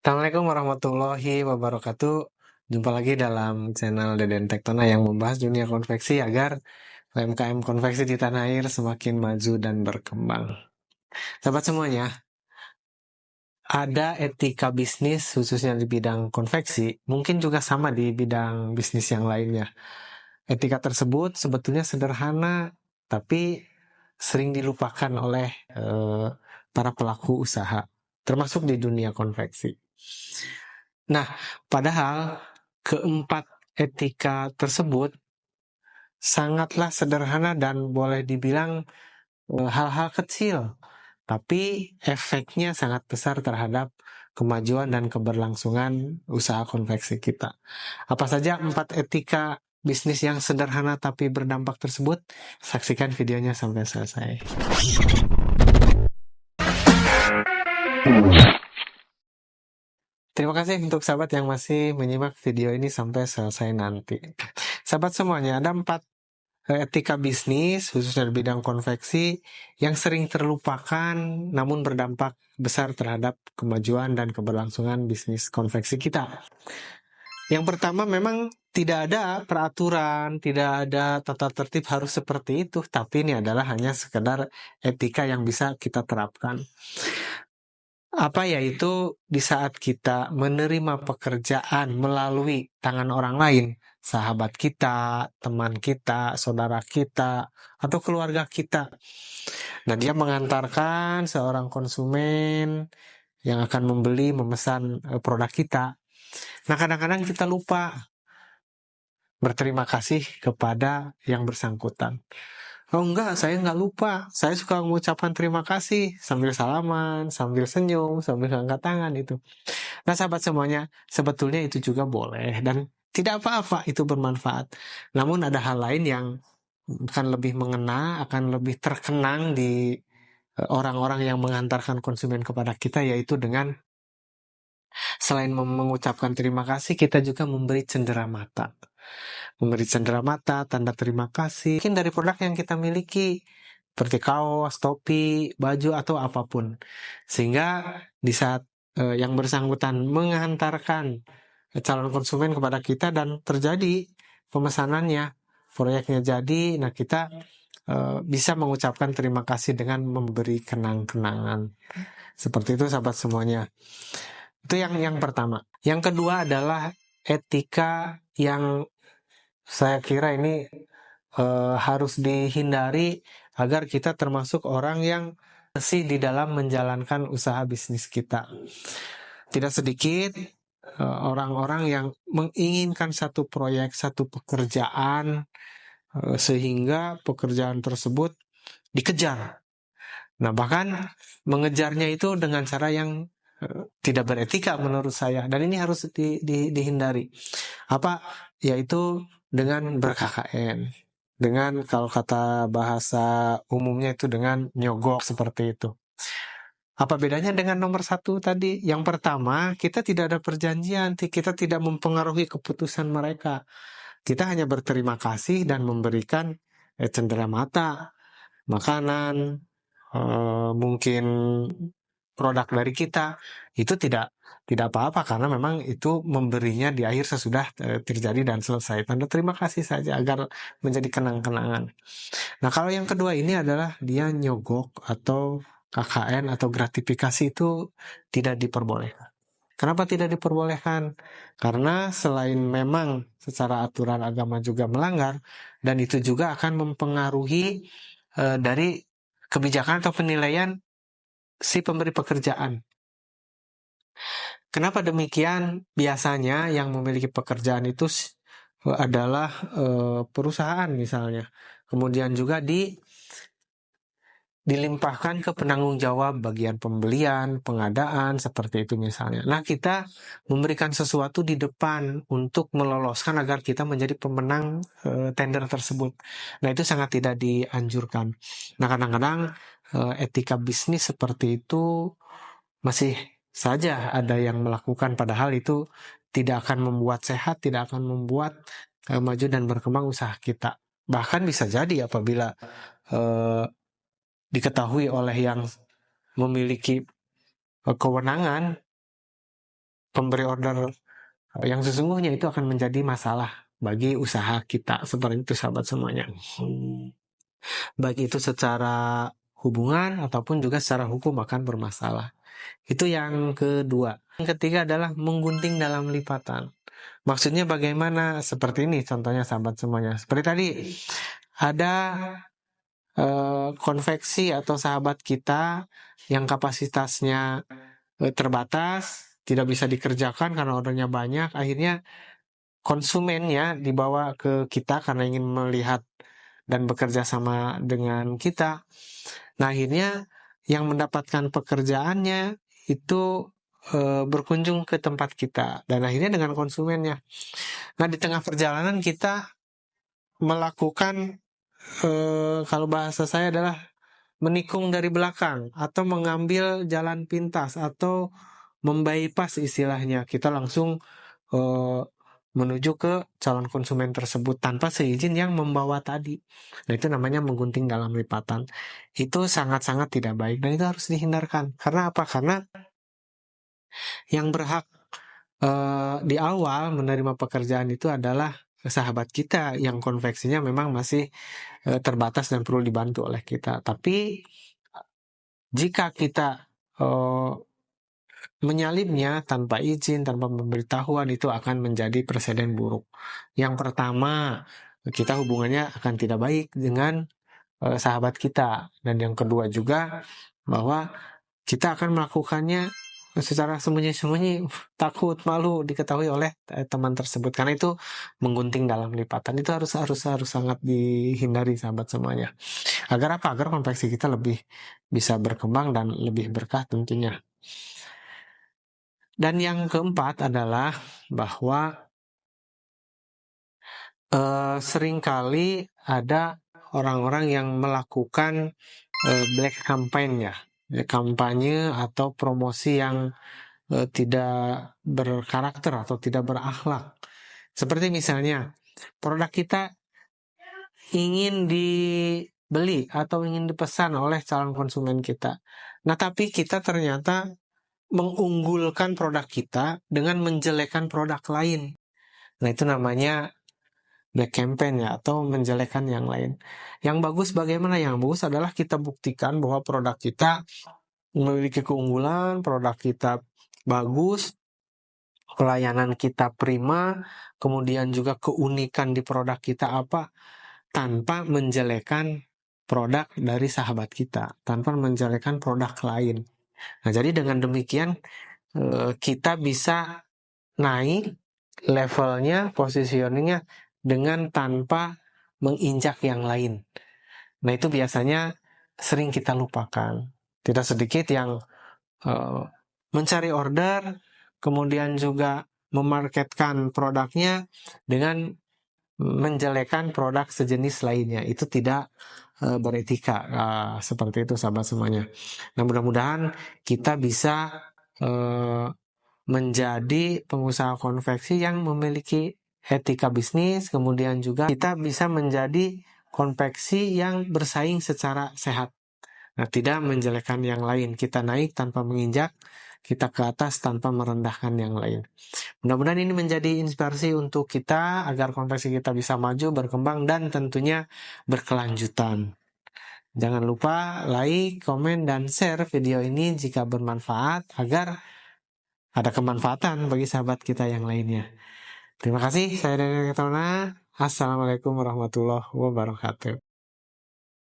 Assalamualaikum warahmatullahi wabarakatuh. Jumpa lagi dalam channel Deden Tektona yang membahas dunia konveksi agar UMKM konveksi di tanah air semakin maju dan berkembang. Sahabat semuanya, ada etika bisnis khususnya di bidang konveksi, mungkin juga sama di bidang bisnis yang lainnya. Etika tersebut sebetulnya sederhana, tapi sering dilupakan oleh para pelaku usaha, termasuk di dunia konveksi. Nah, padahal keempat etika tersebut sangatlah sederhana dan boleh dibilang hal-hal kecil, tapi efeknya sangat besar terhadap kemajuan dan keberlangsungan usaha konveksi kita. Apa saja empat etika bisnis yang sederhana tapi berdampak tersebut? Saksikan videonya sampai selesai. Terima kasih untuk sahabat yang masih menyimak video ini sampai selesai nanti. Sahabat semuanya, ada empat etika bisnis, khususnya di bidang konveksi, yang sering terlupakan namun berdampak besar terhadap kemajuan dan keberlangsungan bisnis konveksi kita. Yang pertama, memang tidak ada peraturan, tidak ada tata tertib harus seperti itu, tapi ini adalah hanya sekedar etika yang bisa kita terapkan. Apa yaitu di saat kita menerima pekerjaan melalui tangan orang lain, sahabat kita, teman kita, saudara kita, atau keluarga kita. Nah, dia mengantarkan seorang konsumen yang akan memesan produk kita. Nah, kadang-kadang kita lupa berterima kasih kepada yang bersangkutan. Oh enggak, saya nggak lupa. Saya suka mengucapkan terima kasih sambil salaman, sambil senyum, sambil angkat tangan itu. Nah, sahabat semuanya, sebetulnya itu juga boleh dan tidak apa-apa, itu bermanfaat. Namun ada hal lain yang akan lebih mengena, akan lebih terkenang di orang-orang yang mengantarkan konsumen kepada kita, yaitu dengan selain mengucapkan terima kasih, kita juga memberi cendera mata. Memberi cendera mata, tanda terima kasih, mungkin dari produk yang kita miliki, seperti kaos, topi, baju, atau apapun. Sehingga di saat yang bersangkutan mengantarkan calon konsumen kepada kita dan terjadi pemesanannya, proyeknya jadi, nah kita bisa mengucapkan terima kasih dengan memberi kenang-kenangan. Seperti itu sahabat semuanya. Itu yang pertama. Yang kedua adalah etika yang saya kira ini harus dihindari agar kita termasuk orang yang bersih di dalam menjalankan usaha bisnis kita. Tidak sedikit orang-orang yang menginginkan satu proyek, satu pekerjaan, sehingga pekerjaan tersebut dikejar. Nah, bahkan mengejarnya itu dengan cara yang tidak beretika menurut saya, dan ini harus dihindari. Apa? Yaitu dengan ber-KKN, dengan kalau kata bahasa umumnya itu dengan nyogok seperti itu. Apa bedanya dengan nomor satu tadi? Yang pertama, kita tidak ada perjanjian, kita tidak mempengaruhi keputusan mereka. Kita hanya berterima kasih dan memberikan cendera mata, makanan, mungkin produk dari kita. Itu tidak apa-apa karena memang itu memberinya di akhir sesudah terjadi dan selesai. Tanda terima kasih saja agar menjadi kenang-kenangan. Nah, kalau yang kedua ini adalah dia nyogok atau KKN atau gratifikasi, itu tidak diperbolehkan. Kenapa tidak diperbolehkan? Karena selain memang secara aturan agama juga melanggar, dan itu juga akan mempengaruhi dari kebijakan atau penilaian si pemberi pekerjaan. Kenapa demikian? Biasanya yang memiliki pekerjaan itu adalah perusahaan misalnya. Kemudian juga dilimpahkan ke penanggung jawab bagian pembelian, pengadaan, seperti itu misalnya. Nah, kita memberikan sesuatu di depan untuk meloloskan agar kita menjadi pemenang tender tersebut. Nah, itu sangat tidak dianjurkan. Nah, kadang-kadang etika bisnis seperti itu masih saja ada yang melakukan, padahal itu tidak akan membuat sehat, tidak akan membuat maju dan berkembang usaha kita. Bahkan bisa jadi apabila diketahui oleh yang memiliki kewenangan pemberi order yang sesungguhnya itu akan menjadi masalah bagi usaha kita. Seperti itu sahabat semuanya. Baik itu secara hubungan ataupun juga secara hukum akan bermasalah. Itu yang kedua. Yang ketiga adalah menggunting dalam lipatan. Maksudnya bagaimana? Seperti ini contohnya sahabat semuanya. Seperti tadi ada konveksi atau sahabat kita yang kapasitasnya terbatas, tidak bisa dikerjakan karena ordernya banyak. Akhirnya konsumennya dibawa ke kita karena ingin melihat dan bekerja sama dengan kita. Nah, akhirnya yang mendapatkan pekerjaannya itu berkunjung ke tempat kita dan akhirnya dengan konsumennya. Nah, di tengah perjalanan kita melakukan kalau bahasa saya adalah menikung dari belakang atau mengambil jalan pintas atau membypass istilahnya. Kita langsung menuju ke calon konsumen tersebut tanpa seizin yang membawa tadi. Nah, itu namanya menggunting dalam lipatan. Itu sangat-sangat tidak baik dan itu harus dihindarkan. Karena apa? Karena yang berhak di awal menerima pekerjaan itu adalah sahabat kita yang konveksinya memang masih terbatas dan perlu dibantu oleh kita. Tapi jika kita menyalipnya tanpa izin, tanpa pemberitahuan, itu akan menjadi presiden buruk. Yang pertama, kita hubungannya akan tidak baik dengan sahabat kita. Dan yang kedua juga, bahwa kita akan melakukannya secara sembunyi-sembunyi, takut, malu diketahui oleh teman tersebut. Karena itu menggunting dalam lipatan. Itu harus sangat dihindari sahabat semuanya. Agar apa? Agar konveksi kita lebih bisa berkembang dan lebih berkah tentunya. Dan yang keempat adalah bahwa seringkali ada orang-orang yang melakukan black campaign ya, kampanye atau promosi yang tidak berkarakter atau tidak berakhlak. Seperti misalnya produk kita ingin dibeli atau ingin dipesan oleh calon konsumen kita. Nah, tapi kita ternyata mengunggulkan produk kita dengan menjelekkan produk lain. Nah, itu namanya black campaign ya, atau menjelekkan yang lain. Yang bagus bagaimana? Yang bagus adalah kita buktikan bahwa produk kita memiliki keunggulan, produk kita bagus, pelayanan kita prima, kemudian juga keunikan di produk kita apa, tanpa menjelekkan produk dari sahabat kita, tanpa menjelekkan produk lain. Nah, jadi dengan demikian kita bisa naik levelnya, positioningnya dengan tanpa menginjak yang lain. Nah, itu biasanya sering kita lupakan. Tidak sedikit yang mencari order, kemudian juga memarketkan produknya dengan menjelekkan produk sejenis lainnya. Itu tidak beretika. Seperti itu sahabat semuanya. Nah, mudah-mudahan kita bisa menjadi pengusaha konveksi yang memiliki etika bisnis, kemudian juga kita bisa menjadi konveksi yang bersaing secara sehat. Nah, tidak menjelekkan yang lain. Kita naik tanpa menginjak, kita ke atas tanpa merendahkan yang lain. Mudah-mudahan ini menjadi inspirasi untuk kita agar konveksi kita bisa maju, berkembang, dan tentunya berkelanjutan. Jangan lupa like, komen, dan share video ini jika bermanfaat agar ada kemanfaatan bagi sahabat kita yang lainnya. Terima kasih, saya Daniel Ketona. Assalamualaikum warahmatullahi wabarakatuh.